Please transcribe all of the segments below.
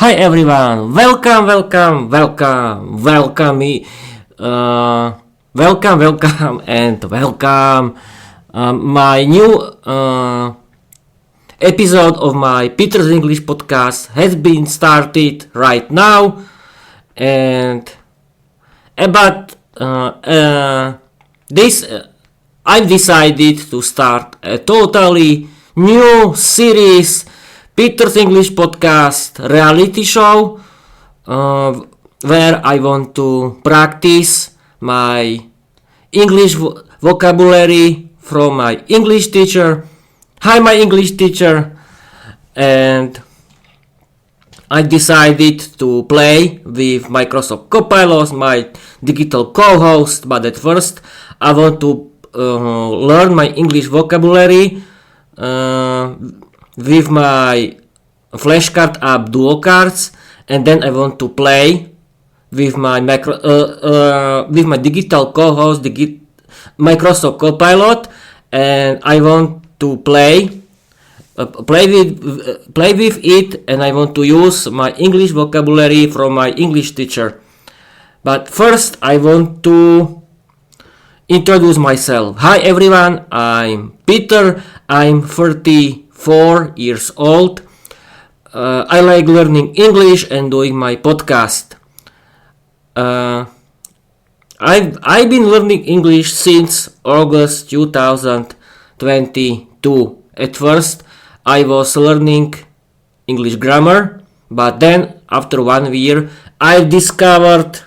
Hi everyone, welcome me, welcome and welcome my new episode of my Peter's English podcast has been started right now, and about this I've decided to start a totally new series, Peter's English podcast reality show, where I want to practice my English vocabulary from my English teacher. Hi, my English teacher, and I decided to play with Microsoft Copilot, my digital co-host, but at first I want to learn my English vocabulary with my flashcard app Duo Cards, and then I want to play with my digital co-host Microsoft Copilot, and I want to play with it, and I want to use my English vocabulary from my English teacher. But first I want to introduce myself. Hi everyone, I'm Peter. I'm 34 years old. I like learning English and doing my podcast. I've been learning English since August 2022. At first, I was learning English grammar, but then after 1 year, I discovered,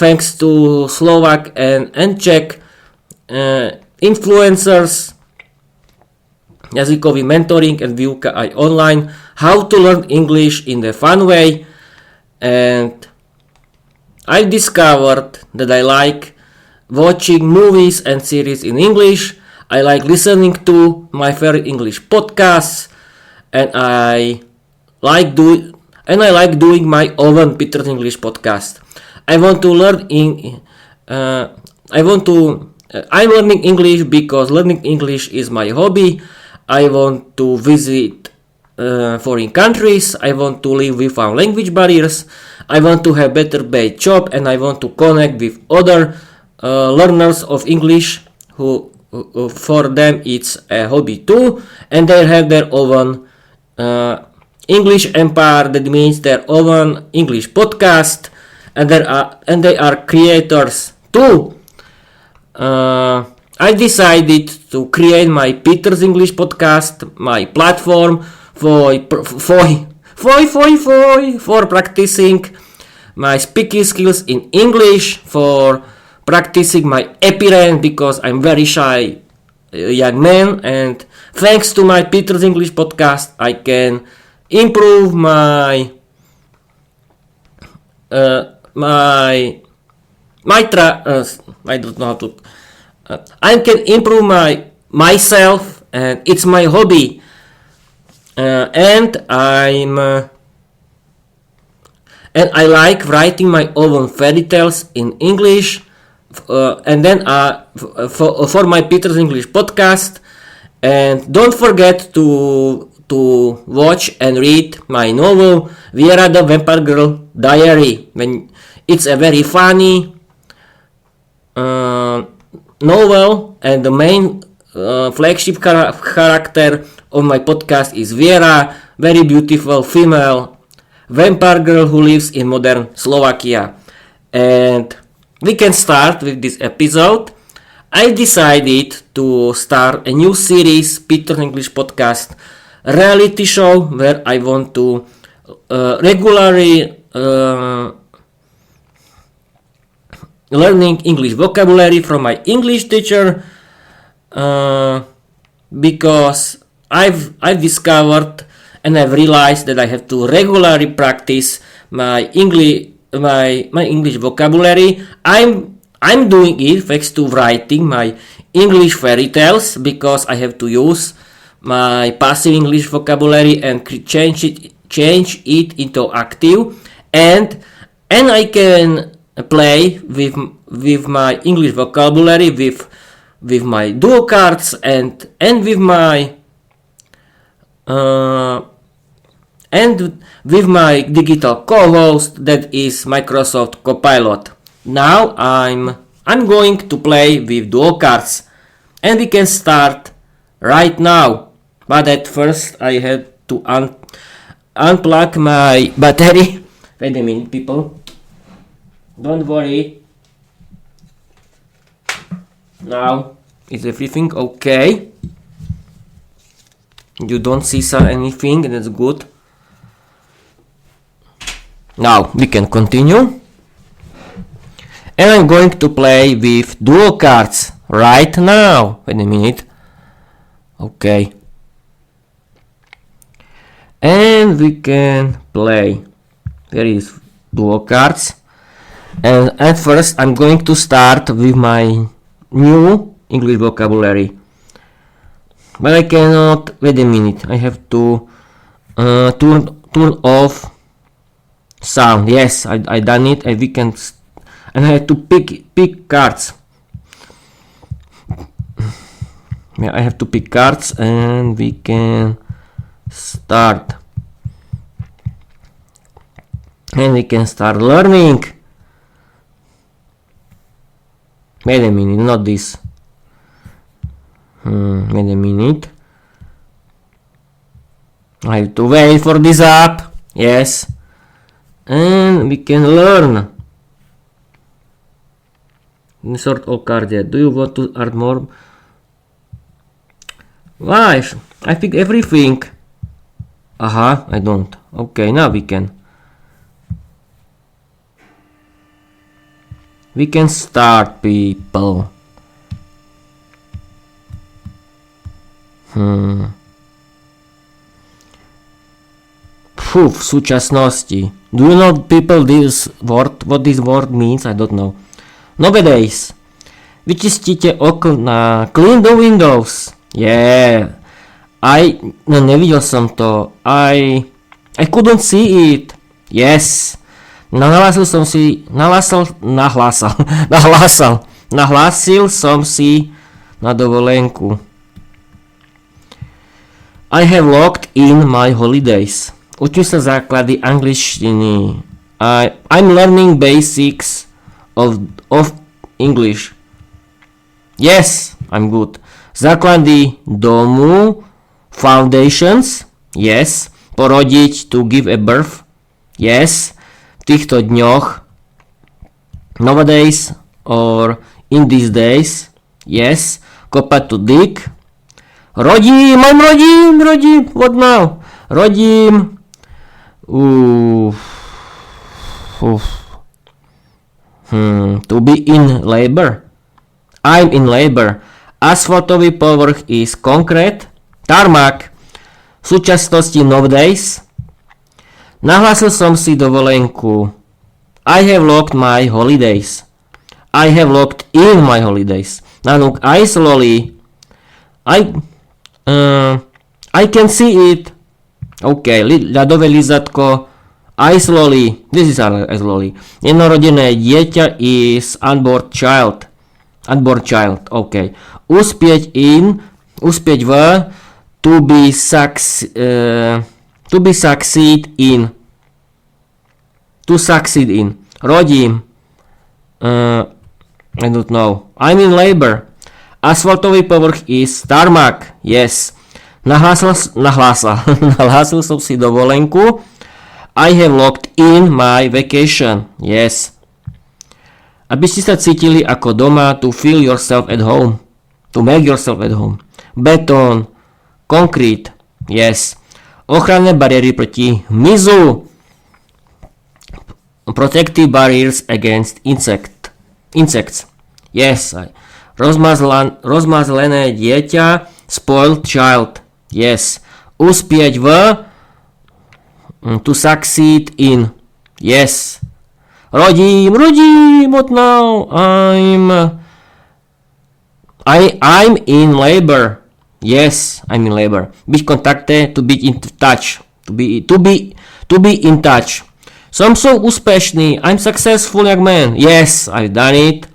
thanks to Slovak and Czech influencers, jazykový mentoring and výuka aj online, how to learn English in a fun way, and I discovered that I like watching movies and series in English. I like listening to my favorite English podcasts, and I like doing my own Peter's English podcast. I'm learning English because learning English is my hobby. I want to visit foreign countries. I want to live without language barriers. I want to have better paid job, and I want to connect with other learners of English who for them it's a hobby too, and they have their own English empire. That means their own English podcast, and they are creators too. I decided to create my Peter's English podcast, my platform for practicing my speaking skills in English, for practicing my appearance, because I'm very shy young man, and thanks to my Peter's English podcast I can improve I don't know how to I can improve myself, and it's my hobby, and I like writing my own fairy tales in English, and then for my Peter's English podcast. And don't forget to watch and read my novel Viera the Vampire Girl Diary. It's a very funny novel, and the main flagship character of my podcast is Viera, very beautiful female vampire girl who lives in modern Slovakia. And we can start with this episode. I decided to start a new series, Peter's English podcast reality show, where I want to regularly learning English vocabulary from my English teacher, because I've discovered and I've realized that I have to regularly practice my English vocabulary. I'm doing it thanks to writing my English fairy tales, because I have to use my passive English vocabulary and change it into active, and I can play with my English vocabulary with my duo cards and with my and with my digital co-host, that is Microsoft Copilot. Now I'm going to play with dual cards, and we can start right now. But at first I had to unplug my battery. Wait a minute, people. Don't worry. Now is everything okay? You don't see anything, that's good. Now we can continue. And I'm going to play with dual cards right now. Wait a minute. Okay. And we can play. There is dual cards. And at first I'm going to start with my new English vocabulary. But I cannot. Wait a minute. I have to turn off sound. Yes, I done it. And we can. And I have to pick cards. Yeah, I have to pick cards, and we can start. And we can start learning. Wait a minute, not this. Wait a minute. I have to wait for this app. Yes. And we can learn. Insert all cards yet. Do you want to add more? Why? I pick everything. I don't. Okay, now we can. We can start, people. V súčasnosti. Do you know, people, this word? What this word means? I don't know. Nowadays. Vyčistíte okna. Clean the windows. Yeah. Nevidel som to. I couldn't see it. Yes. Nahlásil som si na dovolenku. I have logged in my holidays. Učím sa základy angličtiny. I'm learning basics of English. Yes, I'm good. Základy domu. Foundations. Yes. Porodiť, to give a birth. Yes. V týchto dňoch. Nowadays or in these days. Yes. Kopať, to dig. Rodím. What now? Rodím. To be in labor. I'm in labor. Asfaltový povrch is concrete. Tarmac. V súčasnosti nowadays. Nahlásil som si dovolenku. I have logged my holidays. I have logged in my holidays. Nanúk, I slowly. I can see it. OK, ľadové lízatko. I slowly. This is I slowly. Jednorodené dieťa is unborn child. Unborn child. OK. Uspieť v. To be succeed in. To succeed in. Rodím. I don't know. I'm in labor. Asfaltový povrch is tarmac. Yes. Nahlásil som si dovolenku. I have logged in my vacation. Yes. Aby ste sa cítili ako doma, to feel yourself at home. To make yourself at home. Betón. Concrete. Yes. Ochranné bariéry proti hmyzu. Protective barriers against insects. Yes. Rozmazlené dieťa. Spoiled child. Yes. Uspieť v. To succeed in. Yes. Rodím. What now? I'm in labor. Yes, I'm in labor. Byť v kontakte, to be in touch. To be in touch. Som so úspešný. I'm successful young man. Yes, I've done it.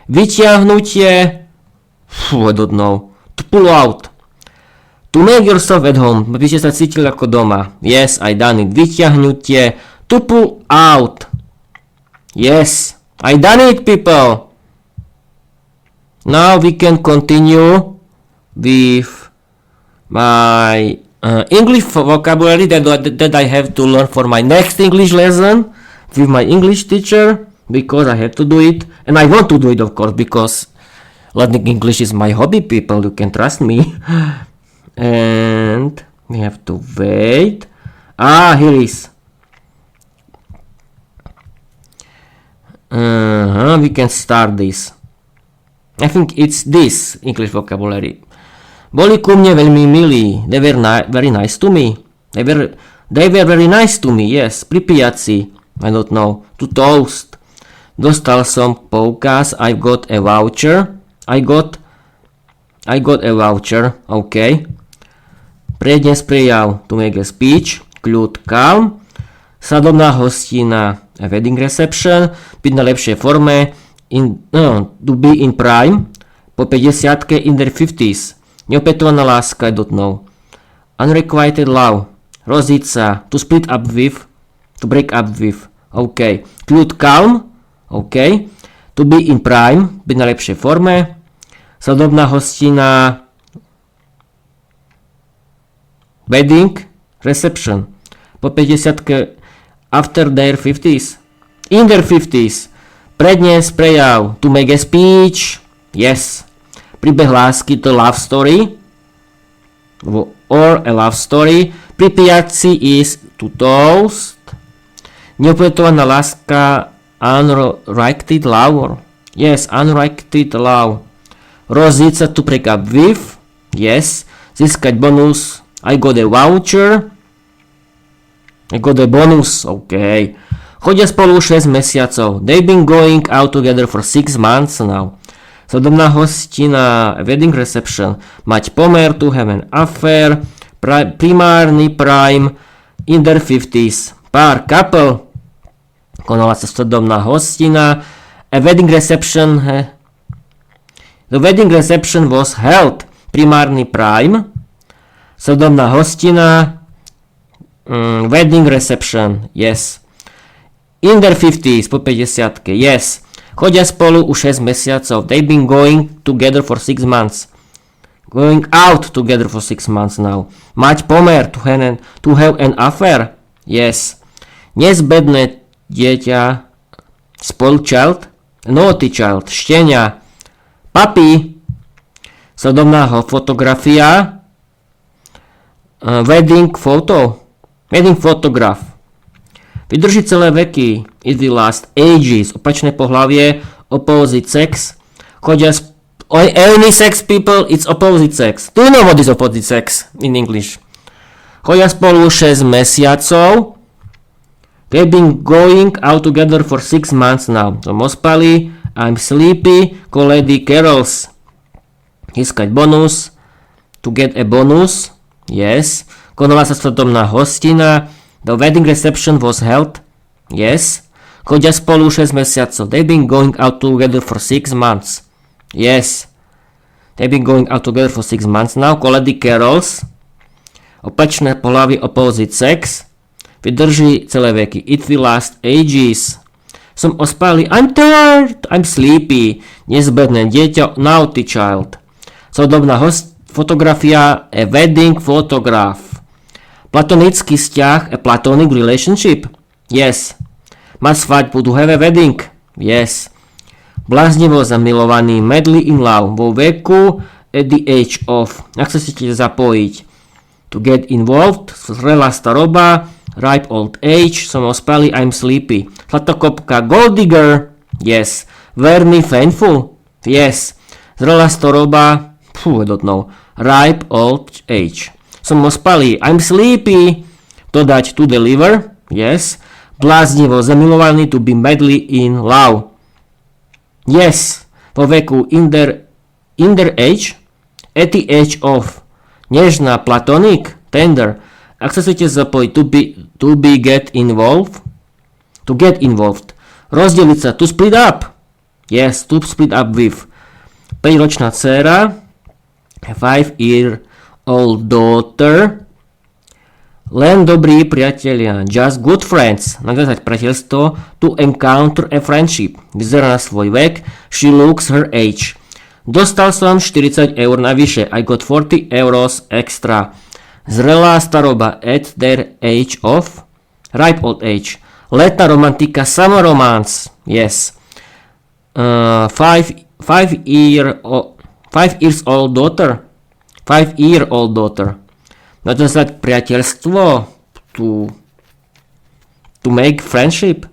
Vyťahnutie. I don't know. To pull out. To make yourself at home, aby ste sa cítili ako doma. Yes, I done it. Vyťahnutie. To pull out. Yes, I done it, people. Now we can continue with my English vocabulary that I have to learn for my next English lesson with my English teacher, because I have to do it, and I want to do it, of course, because learning English is my hobby, people. You can trust me. And we have to wait. Here is. We can start this. I think it's this English vocabulary. Boli ku mne veľmi milí. They were very nice to me. They were very nice to me, yes. Pripijať si. I don't know. To toast. Dostal som poukaz. I got a voucher. I got a voucher. OK. Prednes prejav. To make a speech. Kľud, calm. Sadobná hostina. A wedding reception. Byť na lepšej forme. To be in prime. Po 50-ke in their 50s. Neopätovaná láska, I don't know. Unrequited love. Rozíť sa. To split up with. To break up with. OK. Kľud, calm. OK. To be in prime. Byť na lepšej forme. Sadobná hostina. Wedding reception. Po 50-ke after their 50s. In their 50s. Prednes prejav. To make a speech. Yes. Príbeh lásky, to love story. Or a love story. Pripijať si is to toast. Neopätovaná láska, unrequited love. Yes, unrequited love. Rozíť sa, to break up with. Yes. Získať bonus. I got a voucher. I got a bonus. OK. Chodia spolu 6 mesiacov. They've been going out together for 6 months now. Sodobná hostina, wedding reception, mať pomer, to have an affair, primárny prime, in their 50s, pár, couple, konala sa sodobná hostina, a wedding reception, the wedding reception was held, primárny prime, sodobná hostina, wedding reception, yes, in their 50s, po 50-ke, yes. Chodia spolu už 6 mesiacov. They've been going together for 6 months. Going out together for 6 months now. Mať pomer, to have an affair. Yes. Nezbedné dieťa. Spoiled child. Naughty child. Štenia. Papi. Sodobná fotografia. Wedding photo. Wedding photograph. Vydrží celé veky. It will last ages. Opačné pohlavie. Opposite sex. Chodia any sex people, it's opposite sex. Do you know what is opposite sex in English? Chodia spolu 6 mesiacov. They've been going out together for 6 months now. Som ospalý. I'm sleepy. Lady carols. Získať bonus. To get a bonus. Yes. Konala sa sodobná hostina. The wedding reception was held. Yes. Chodia spolu 6 mesiacov. They've been going out together for 6 months. Yes. They've been going out together for 6 months now. Lady carols. Opačné pohlavie, opposite sex. Vydrží celé veky. It will last ages. Som ospalý. I'm tired. I'm sleepy. Nezbedné dieťa. Naughty child. Sodobná fotografia. A wedding photograph. Platonický vzťah, a platonic relationship? Yes. Mať svadbu, to have a wedding? Yes. Bláznivo zamilovaný, madly in love, vo veku, at the age of. Ak sa chcete zapojiť. To get involved, zrelá staroba, ripe old age, som ospalý, I'm sleepy. Zlatokopka, gold digger? Yes. Very painful? Yes. Zrelá staroba, I don't know. Ripe old age. Som ospalý. I'm sleepy. Dodať to deliver. Yes. Bláznivo zamilovaný, to be madly in love. Yes. Po veku in their age. At the age of. Nežná, platonic, tender. Ak sa chcete zapojiť, to be get involved. To get involved. Rozdeliť sa, to split up. Yes, to split up with. 5-ročná dcéra. 5-year old daughter. Len dobrí priatelia, just good friends. Nadviazať priateľstvo, to encounter a friendship. Vyzerá na svoj vek, she looks her age. Dostal som 40 eur navyše, I got 40 euros extra. Zrelá staroba, at their age of, ripe old age. Letná romantika, summer romance, yes. 5 years old daughter. 5-year-old daughter. Nadviazať priateľstvo, to make friendship,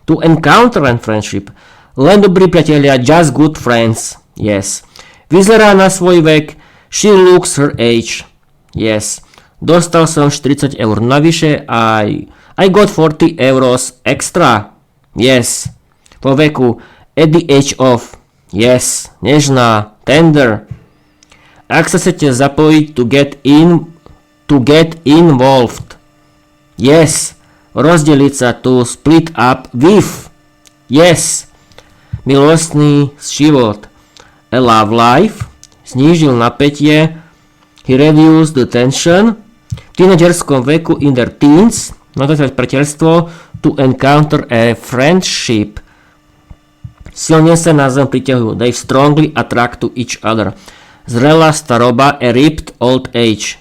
to encounter a friendship. Len dobrí priatelia, just good friends, yes. Vyzerá na svoj vek, she looks her age, yes. Dostal som 40 eur navyše, I got 40 euros extra, yes. Po veku, at the age of, yes. Nežná, tender. Ak sa chcete zapojiť, to get involved. Yes. Rozdeliť sa, to split up with. Yes. Milostný život. A love life. Znížil napätie. He reduced the tension. V tínedžerskom veku, in their teens. Nadviazať priateľstvo, to encounter a friendship. Silne sa navzájom priťahujú. They strongly attract to each other. Zrelá staroba, a ripped old age.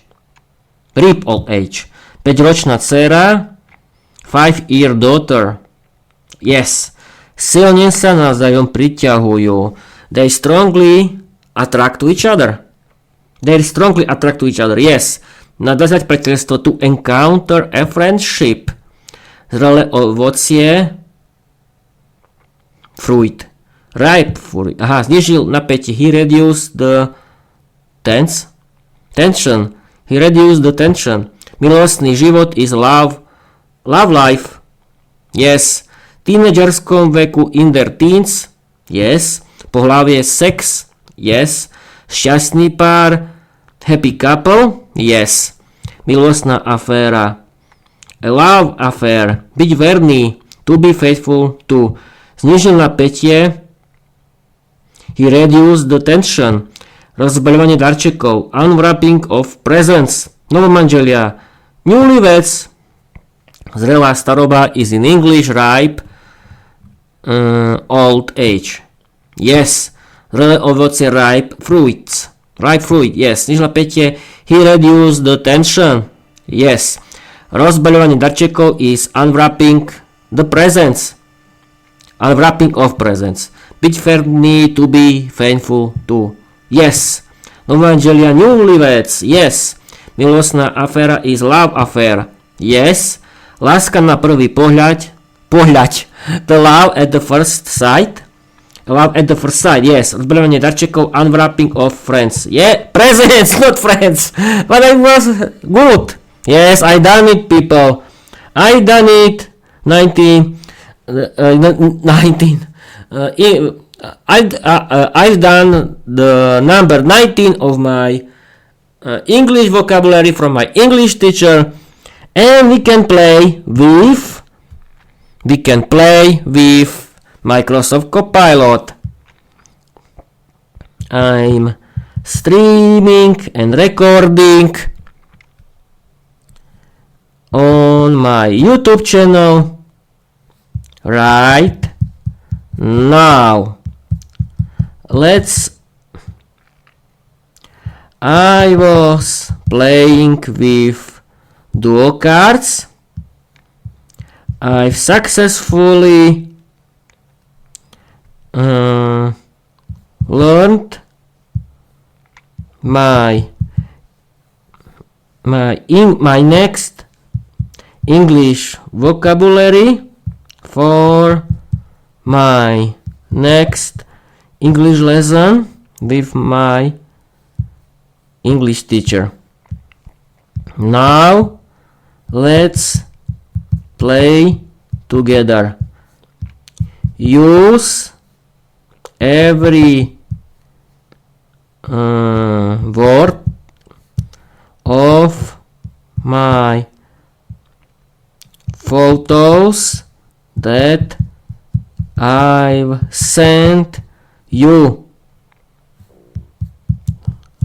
Rip old age. 5-ročná dcera, 5-year daughter. Yes. Silne sa navzájom priťahujú. They strongly attract to each other. They strongly attract to each other. Yes. Nadviazať priateľstvo, to encounter a friendship. Zrelé ovocie, fruit. Ripe fruit. Aha, znižil napätie. He reduced the tension. He reduced the tension. Milostný život is love life. Yes. Tínedžerskom veku, in their teens. Yes. Pohlavie, sex. Yes. Šťastný pár, happy couple. Yes. Milostná aféra, a love affair. Byť verný, to be faithful to. Znižil napätie, he reduced the tension. Rozbaľovanie darčekov, unwrapping of presents. Novomanželia, newlyweds. Zrelá staroba is in English ripe old age. Yes. Zrelé ovocie, ripe fruits. Ripe fruit, yes. Znižil napätie, he reduced the tension. Yes. Rozbaľovanie darčekov is unwrapping the presents. Unwrapping of presents. Byť verný, to be faithful to. Yes. Novomanželia, newlyweds. Yes. Milostná aféra is love affair. Yes. Láska na prvý pohľad. The love at the first sight. Love at the first sight. Yes. Rozbaľovanie darčekov, unwrapping of friends. Yeah. Presents, not friends. But it was good. Yes, I done it, people. I done it. 19. I've done the number 19 of my English vocabulary from my English teacher, and we can play with Microsoft Copilot. I'm streaming and recording on my YouTube channel right now. I was playing with duo cards. I've successfully learned my next English vocabulary for my next English lesson with my English teacher. Now let's play together. Use every word of my photos that I've sent you.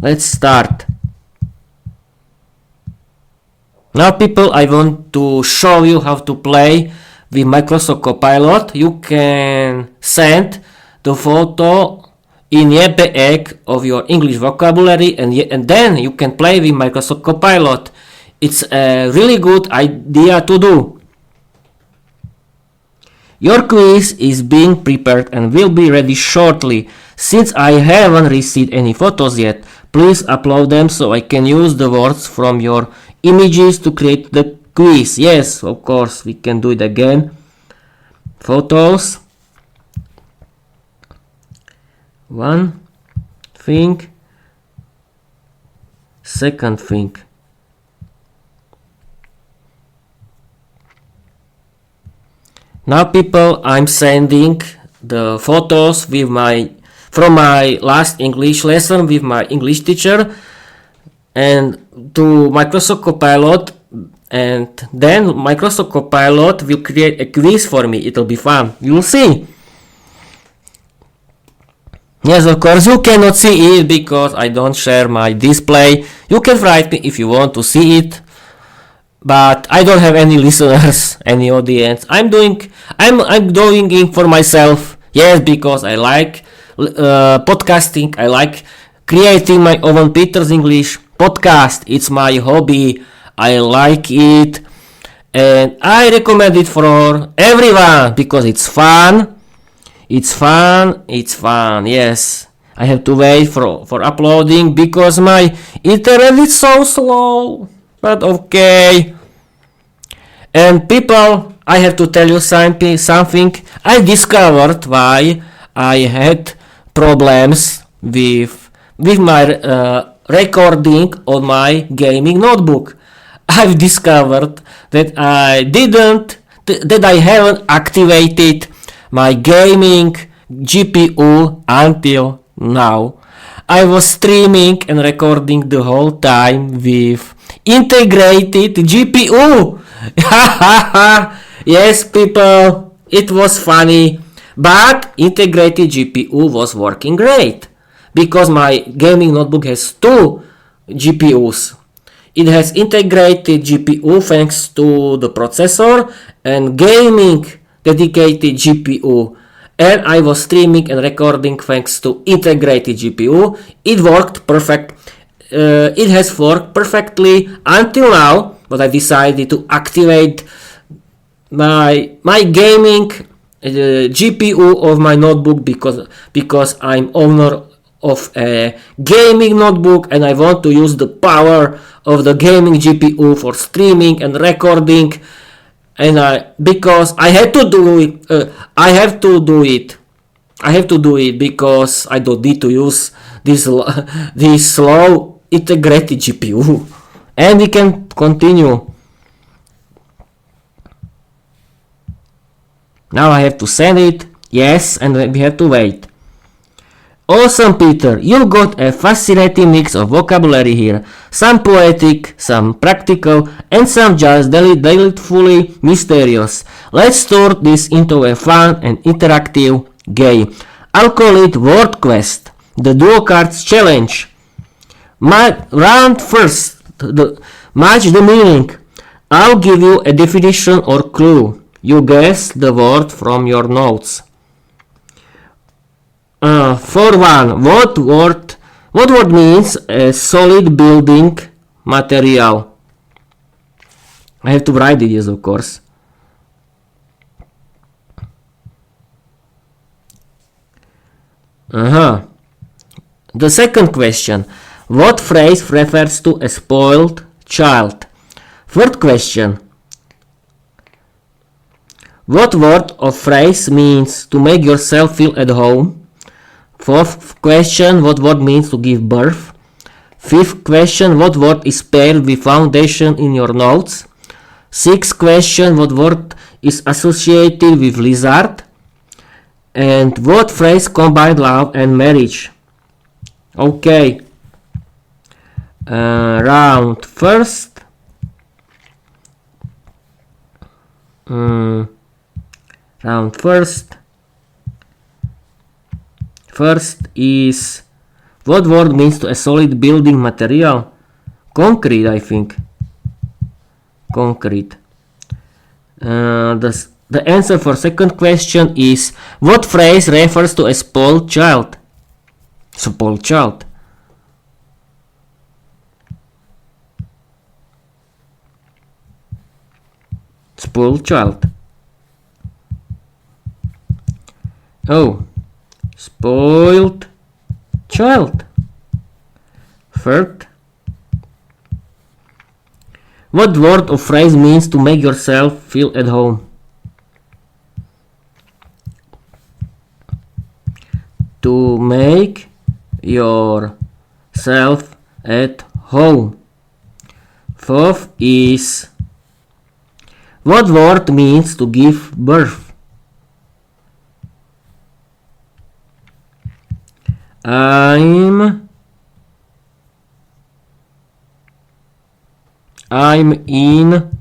Let's start. Now people, I want to show you how to play with Microsoft Copilot. You can send the photo in JPEG of your English vocabulary and then you can play with Microsoft Copilot. It's a really good idea to do. Your quiz is being prepared and will be ready shortly. Since I haven't received any photos yet, please upload them so I can use the words from your images to create the quiz. Yes, of course, we can do it again. Photos. One thing. Second thing. Now people, I'm sending the photos with from my last English lesson with my English teacher and to Microsoft Copilot, and then Microsoft Copilot will create a quiz for me. It'll be fun. You'll see. Yes, of course, you cannot see it because I don't share my display. You can write me if you want to see it, but I don't have any listeners, any audience. I'm doing it for myself. Yes, because I like podcasting. I like creating my own Peter's English podcast. It's my hobby. I like it, and I recommend it for everyone because it's fun. It's fun. Yes, I have to wait for uploading because my internet is so slow. But okay. And people, I have to tell you something. I discovered why I had problems with my recording on my gaming notebook. I've discovered that I haven't activated my gaming GPU until now. I was streaming and recording the whole time with integrated GPU. Yes, people, it was funny, but integrated GPU was working great because my gaming notebook has two GPUs. It has integrated GPU thanks to the processor and gaming dedicated GPU, and I was streaming and recording thanks to integrated GPU. It worked perfect. It has worked perfectly until now, but I decided to activate my gaming GPU of my notebook because I'm owner of a gaming notebook and I want to use the power of the gaming GPU for streaming and recording, and because I had to do it, I have to do it because I don't need to use this slow integrated GPU. And we can continue. Now I have to send it. Yes, and we have to wait. Awesome, Peter. You got a fascinating mix of vocabulary here. Some poetic, some practical, and some just delightfully mysterious. Let's turn this into a fun and interactive game. I'll call it Word Quest, the Duo Cards Challenge. Round first. Match the meaning. I'll give you a definition or clue. You guess the word from your notes. For one, what word means a solid building material? I have to write it, yes, of course. The second question. What phrase refers to a spoiled child? Third question. What word or phrase means to make yourself feel at home? Fourth question. What word means to give birth? Fifth question. What word is paired with foundation in your notes? Sixth question. What word is associated with lizard? And what phrase combined love and marriage? Okay. Round first. Round first. First is what word means to a solid building material? Concrete, I think. concrete. The answer for second question is what phrase refers to a spoiled child? Spoiled child. Spoiled child. Oh, spoiled child. Third. What word or phrase means to make yourself feel at home? To make yourself at home. Fourth is what word means to give birth? I'm in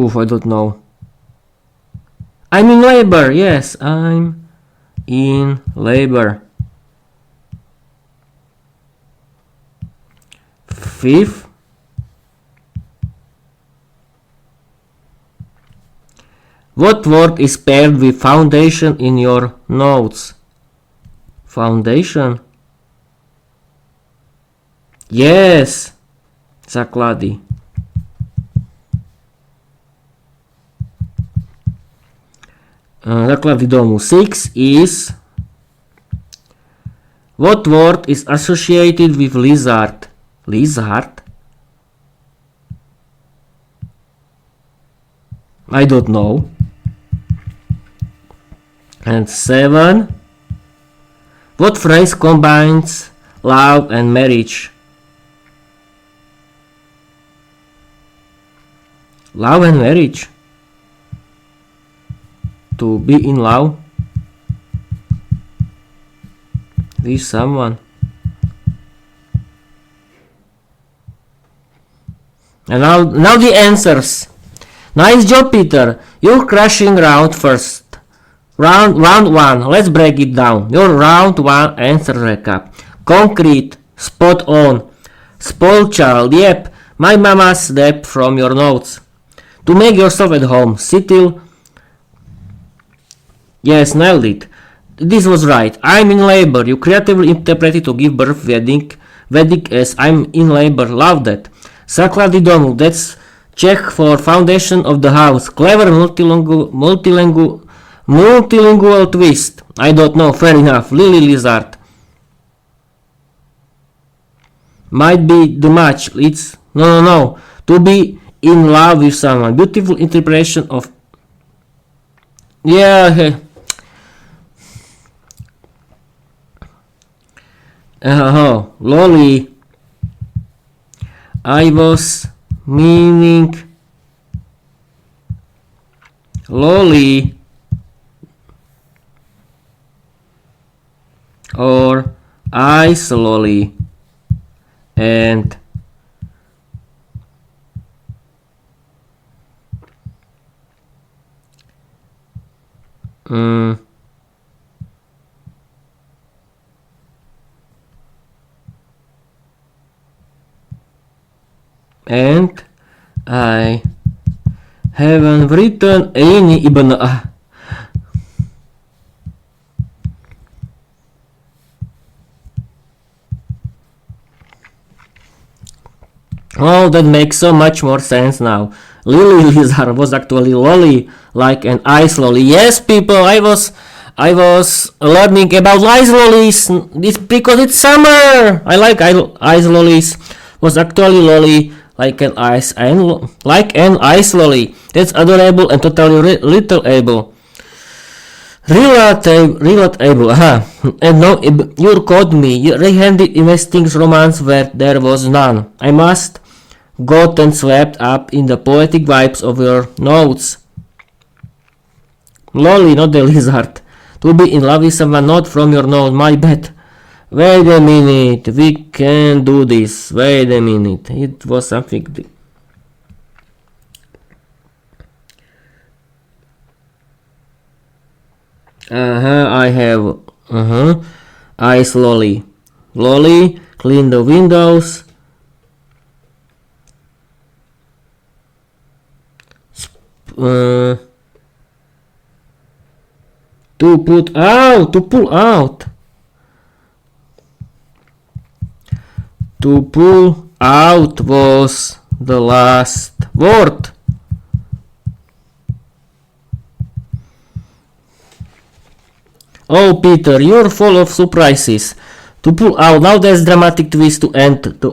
I don't know. I'm in labor. Yes, I'm in labor. Fifth. What word is paired with foundation in your notes? Foundation. Yes, základy. Základy domu. 6 is what word is associated with lizard? Lizard? I don't know. And 7. What phrase combines love and marriage? Love and marriage. To be in love with someone. And now the answers. Nice job, Peter. You're crashing round first. Round 1. Let's break it down. Your round 1 answer recap. Concrete. Spot on. Spoiled child. Yep. My mama's step from your notes. To make yourself at home. Still. Yes, nailed it. This was right. I'm in labor. You creatively interpreted to give birth Vedic as I'm in labor. Love that. Základy domu. That's Czech for foundation of the house. Clever multilingual twist. I don't know. Fair enough. Lily lizard. Might be the match. It's no. To be in love with someone. Beautiful interpretation of. Yeah. Lolly. I was meaning lolly or ice lolly and and I haven't written any ibn. Oh, that makes so much more sense now. Lily lizard was actually lolly, like an ice lolly. Yes, people, I was learning about ice lollies. It's because it's summer. I like ice lollies. Was actually lolly, like an ice lolly. That's adorable and totally relatable. Relatable. And no, you caught me. You red-handed investing romance where there was none. I must gotten swept up in the poetic vibes of your notes. Lolly, not the lizard. To be in love with someone not from your note. My bad. Wait a minute. We can do this. Wait a minute. It was something. I have ice lolly. Lolly, clean the windows to pull out. To pull out was the last word. Oh, Peter, you're full of surprises. To pull out, now there's dramatic twist to end the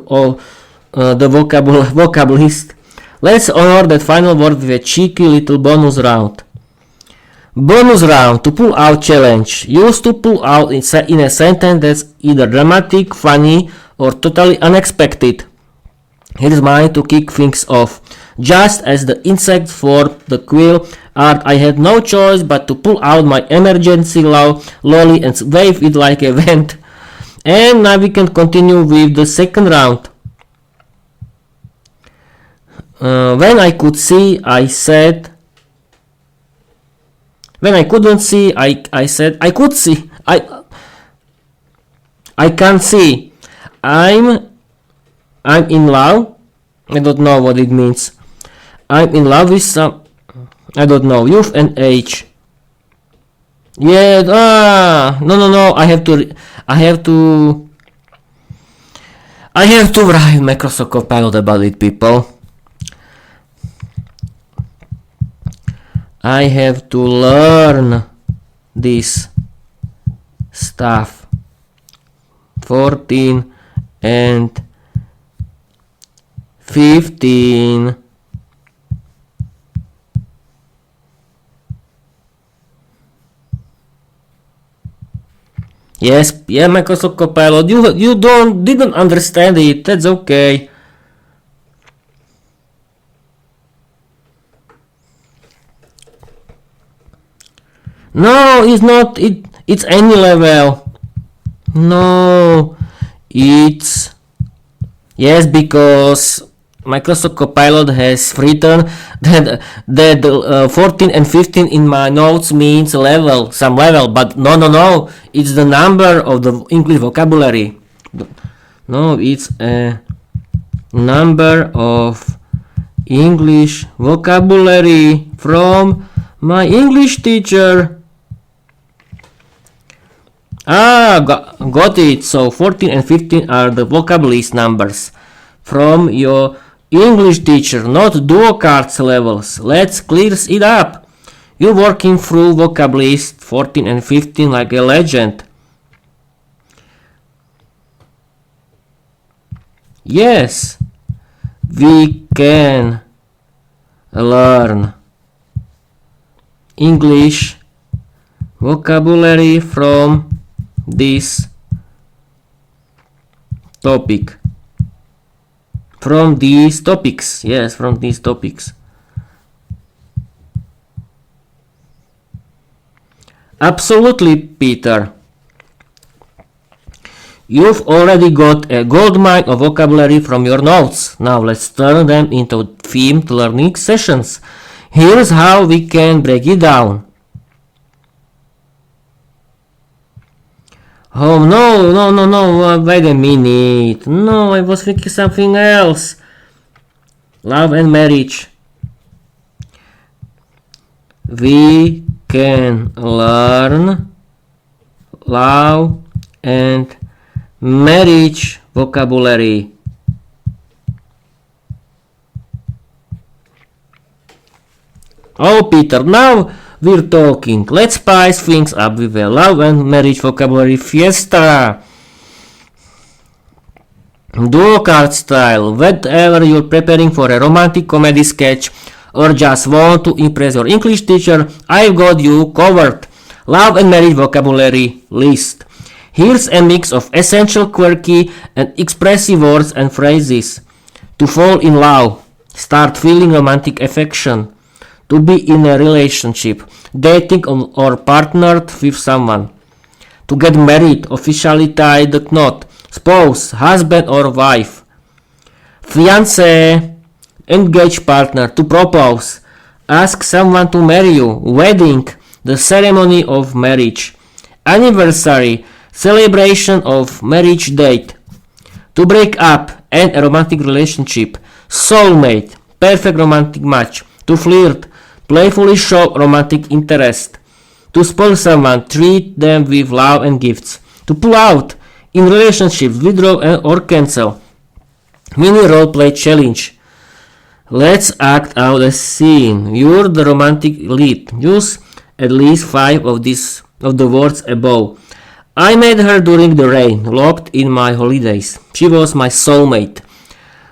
vocab list. Let's honor that final word with a cheeky little bonus round. Bonus round, to pull out challenge. Use to pull out in a sentence that's either dramatic, funny, or totally unexpected. Here's mine to kick things off. Just as the insect for the quill art, I had no choice but to pull out my emergency lolly and wave it like a vent. And now we can continue with the second round. When I could see, I said. When I couldn't see, I said I could see. I can't see. I'm in love. I don't know what it means. I'm in love with some. I don't know. Youth and age. Yeah. No. I have to write Microsoft Copilot about it, people. I have to learn this stuff. 14 and 15. Yes, yeah, Microsoft Copilot. You didn't understand it. That's okay. No, it's not. It's any level. No, it's yes, because Microsoft Copilot has written that 14 and 15 in my notes means level, some level, but no, it's the number of the English vocabulary. No, it's a number of English vocabulary from my English teacher. Got it. So 14 and 15 are the vocab list numbers from your English teacher, not duo cards levels. Let's clear it up. You're working through vocab list 14 and 15 like a legend. Yes, we can learn English vocabulary from this topic. From these topics. Yes, from these topics. Absolutely, Peter. You've already got a goldmine of vocabulary from your notes. Now let's turn them into themed learning sessions. Here's how we can break it down. Oh no, wait a minute. No, I was thinking something else. Love and marriage. We can learn love and marriage vocabulary. Oh, Peter, now we're talking. Let's spice things up with a love and marriage vocabulary fiesta. Duo card style. Whether you're preparing for a romantic comedy sketch or just want to impress your English teacher, I've got you covered. Love and marriage vocabulary list. Here's a mix of essential, quirky, and expressive words and phrases. To fall in love. Start feeling romantic affection. To be in a relationship, dating or partnered with someone. To get married, officially tie the knot. Spouse, husband or wife. Fiancé, engaged partner. To propose. Ask someone to marry you. Wedding, the ceremony of marriage. Anniversary, celebration of marriage date. To break up, end a romantic relationship. Soulmate, perfect romantic match. To flirt, Playfully show romantic interest. To spoil someone, treat them with love and gifts. To pull out. In relationships, withdraw or cancel. Mini roleplay challenge. Let's act out a scene. You're the romantic lead. Use at least 5 of the words above. I met her during the rain, locked in my holidays. She was my soulmate.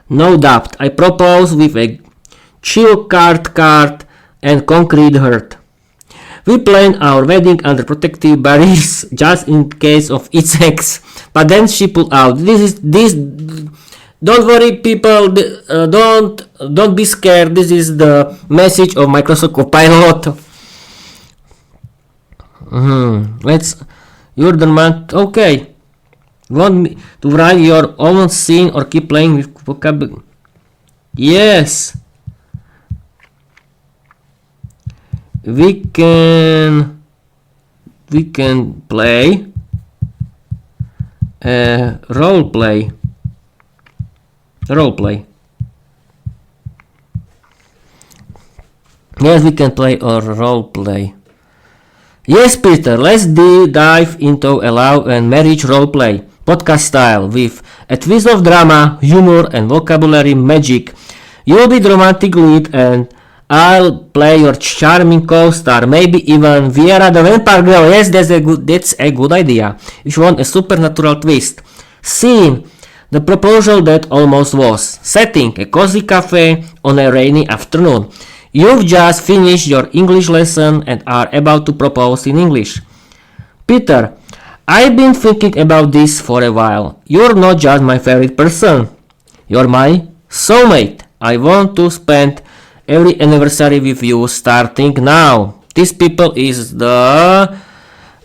No doubt, I proposed with a chill card and concrete heart. We planned our wedding under protective barriers just in case of its ex. But then she pulled out. Don't worry, people. Don't be scared. This is the message of Microsoft Copilot. You're the man. Okay. Want me to write your own scene or keep playing with vocabulary? Yes. We can play role play. Yes, we can play or role play. Yes, Peter, let's dive into a love and marriage role play, podcast style, with a twist of drama, humor, and vocabulary magic. You'll be the romantic lead, and I'll play your charming co-star, maybe even Viera the vampire girl. Yes, that's a good idea. If you want a supernatural twist. Scene: the proposal that almost was. Setting: a cozy cafe on a rainy afternoon. You've just finished your English lesson and are about to propose in English. Peter: I've been thinking about this for a while. You're not just my favorite person. You're my soulmate. I want to spend every anniversary with you starting now. This people is the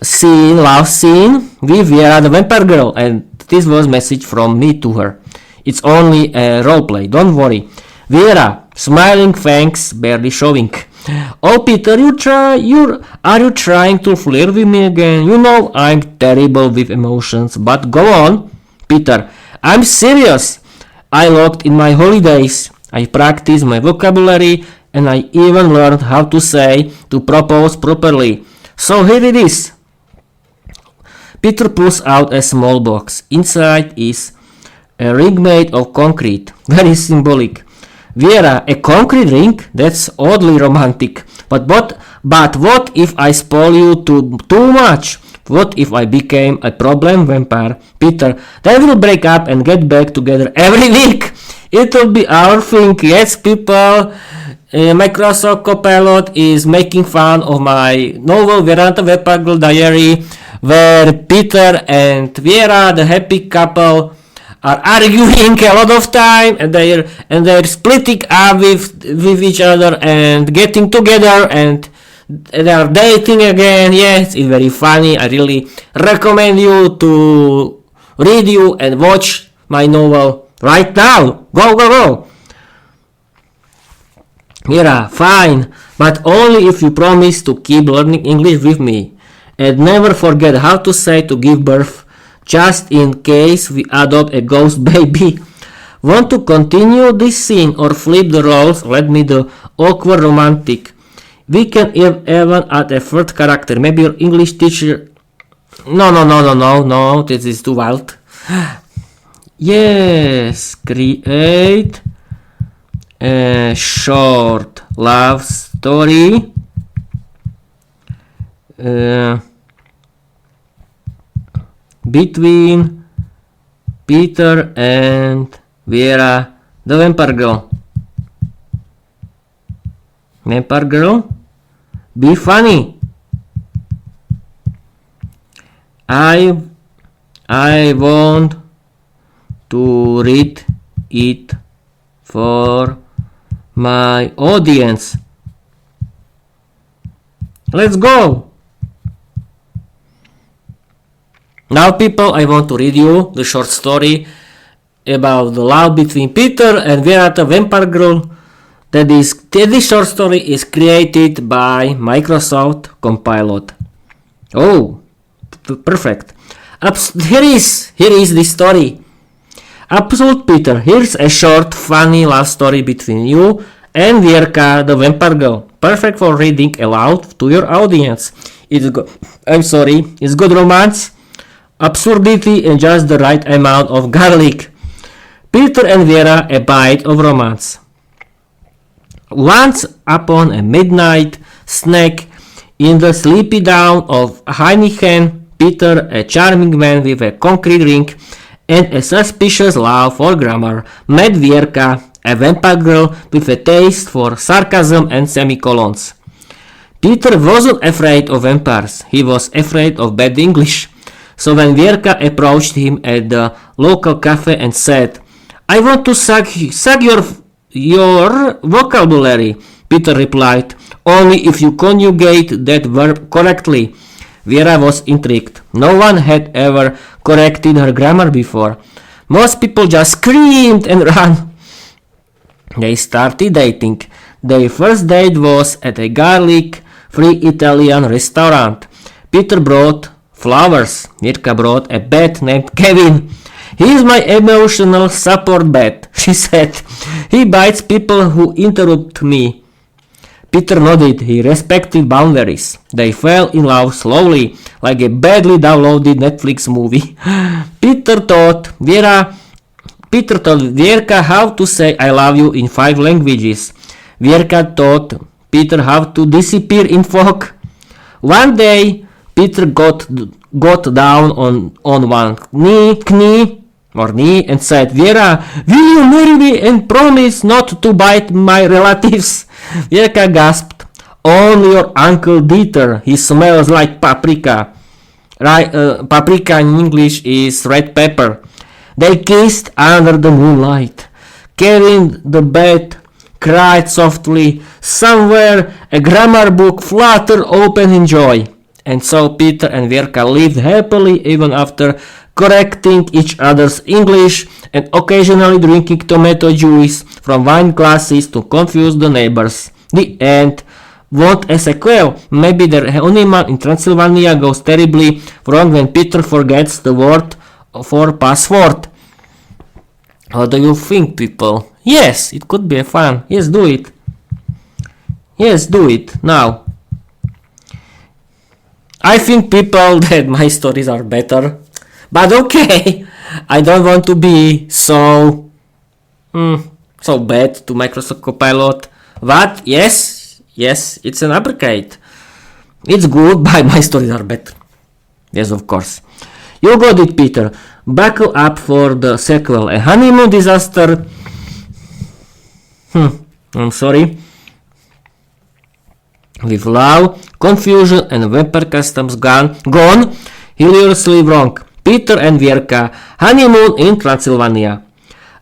love scene with Viera the vampire girl, and this was message from me to her. It's only a roleplay, don't worry. Viera, smiling thanks, barely showing. Oh Peter, are you trying to flirt with me again? You know I'm terrible with emotions, but go on. Peter, I'm serious. I locked in my holidays. I practiced my vocabulary and I even learned how to say to propose properly. So here it is. Peter pulls out a small box. Inside is a ring made of concrete. Very symbolic. Viera, a concrete ring? That's oddly romantic. But what if I spoil you too much? What if I became a problem vampire? Peter, then we'll break up and get back together every week. It'll be our thing. Yes, people. Microsoft Copilot is making fun of my novel Viera the Vampire Girl Diary, where Peter and Viera, the happy couple, are arguing a lot of time, and they're splitting up with each other and getting together, and they are dating again. Yes, it's very funny. I really recommend you to read you and watch my novel right now. Go. Viera, fine, but only if you promise to keep learning English with me. And never forget how to say to give birth, just in case we adopt a ghost baby. Want to continue this scene or flip the roles? Let me the awkward romantic. We can even add a third character, maybe your English teacher. No, this is too wild. Yes, create a short love story between Peter and Viera the vampire girl. Vampire girl, be funny. I want to read it for my audience. Let's go. Now people, I want to read you the short story about the love between Peter and Viera the vampire girl. This short story is created by Microsoft Copilot. Oh, perfect. Here is the story. Absolute Peter, here's a short, funny love story between you and Viera the vampire girl. Perfect for reading aloud to your audience. It's good romance, absurdity, and just the right amount of garlic. Peter and Viera, a bite of romance. Once upon a midnight snack in the sleepy town of Heineken, Peter, a charming man with a concrete ring and a suspicious love for grammar, met Vierka, a vampire girl with a taste for sarcasm and semicolons. Peter wasn't afraid of vampires, he was afraid of bad English. So when Vierka approached him at the local cafe and said, "I want to suck your vocabulary," Peter replied, "only if you conjugate that verb correctly." Viera was intrigued. No one had ever corrected her grammar before. Most people just screamed and ran. They started dating. Their first date was at a garlic-free Italian restaurant. Peter brought flowers. Mirka brought a bat named Kevin. "He's my emotional support bat," she said. "He bites people who interrupt me." Peter nodded. He respected boundaries. They fell in love slowly, like a badly downloaded Netflix movie. Peter taught Vierka how to say "I love you" in 5 languages. Vierka taught Peter how to disappear in fog. One day, Peter got down on one knee and said, "Viera, will you marry me and promise not to bite my relatives?" Vierka gasped. "Only your Uncle Dieter. He smells like paprika." Paprika in English is red pepper. They kissed under the moonlight. Kevin the bat cried softly. Somewhere a grammar book fluttered open in joy. And so Peter and Vierka lived happily even after correcting each other's English and occasionally drinking tomato juice from wine glasses to confuse the neighbors. The end. Want a sequel? Maybe the honeymoon in Transylvania goes terribly wrong when Peter forgets the word for password. What do you think, people? Yes, it could be fun. Yes, do it. Yes, do it. Now. I think, people, that my stories are better. But okay, I don't want to be so bad to Microsoft Copilot. But yes, it's an upgrade. It's good, but my stories are better. Yes, of course. You got it, Peter. Buckle up for the sequel. A honeymoon disaster. I'm sorry. With love, confusion, and vampire customs gone, hilariously wrong. Peter and Vierka, honeymoon in Transylvania.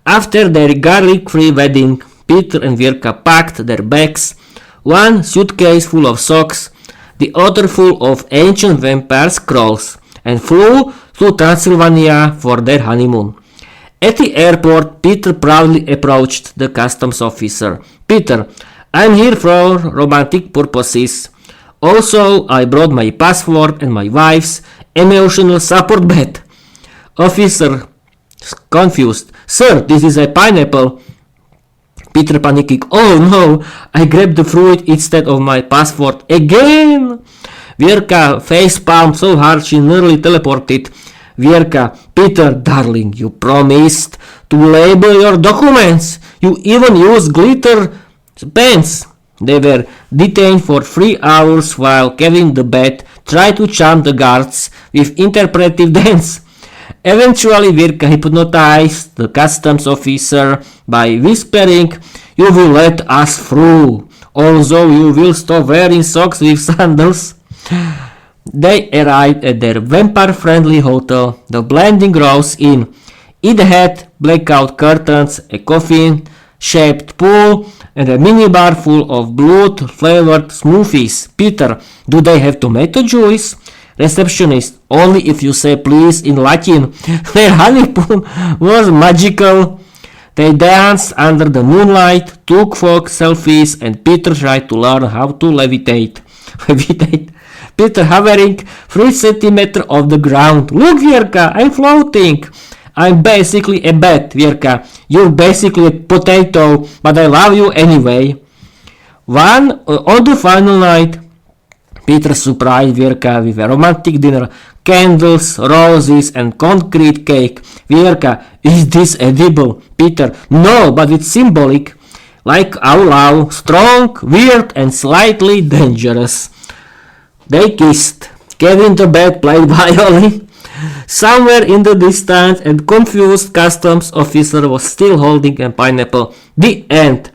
After their garlic-free wedding, Peter and Vierka packed their bags, one suitcase full of socks, the other full of ancient vampire scrolls, and flew to Transylvania for their honeymoon. At the airport, Peter proudly approached the customs officer. "Peter, I'm here for romantic purposes. Also, I brought my passport and my wife's emotional support bat." Officer, confused. "Sir, this is a pineapple." Peter panicking. "Oh no, I grabbed the fruit instead of my passport again." Vierka face palmed so hard she nearly teleported. Vierka, "Peter, darling, you promised to label your documents. You even used glitter pens." They were detained for 3 hours while Kevin the Bat tried to charm the guards with interpretive dance. Eventually, Vierka hypnotized the customs officer by whispering, "You will let us through, although you will stop wearing socks with sandals." They arrived at their vampire-friendly hotel, the Blending Rose Inn. It had blackout curtains, a coffin-shaped pool, and a minibar full of blood-flavored smoothies. "Peter, do they have tomato juice?" Receptionist, "Only if you say please in Latin." Their honeymoon was magical. They danced under the moonlight, took folk selfies, and Peter tried to learn how to levitate. Peter hovering 3 centimeters off the ground. "Look, Vierka, I'm floating." "I'm basically a bat, Vierka. You're basically a potato, but I love you anyway." On the final night, Peter surprised Vierka with a romantic dinner, candles, roses, and concrete cake. Vierka, is this edible? Peter, no, but it's symbolic. Like love, strong, weird, and slightly dangerous. They kissed. Kevin the Bat played violin. Somewhere in the distance, and confused customs officer was still holding a pineapple. The end.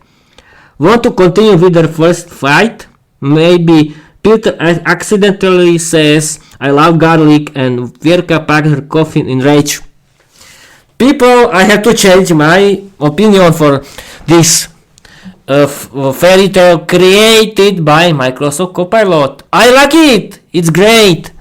Want to continue with their first fight? Maybe Peter accidentally says, I love garlic, and Vierka packs her coffin in rage. People, I have to change my opinion for this fairy tale created by Microsoft Copilot. I like it! It's great!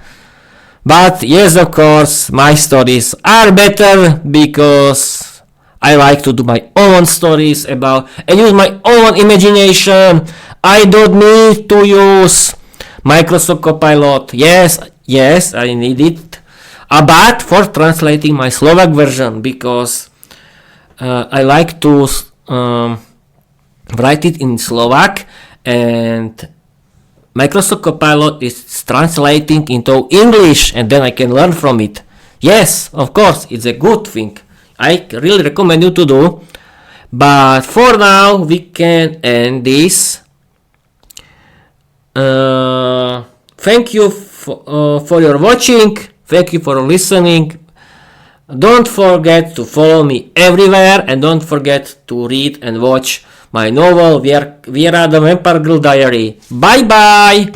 But yes, of course, my stories are better because I like to do my own stories about and use my own imagination. I don't need to use Microsoft Copilot. Yes, I need it. But for translating my Slovak version because I like to write it in Slovak and Microsoft Copilot is translating into English and then I can learn from it. Yes, of course, it's a good thing. I really recommend you to do. But for now, we can end this. Thank you for your watching. Thank you for listening. Don't forget to follow me everywhere and don't forget to read and watch my novel Viera the Vampire Girl Diary. Bye bye!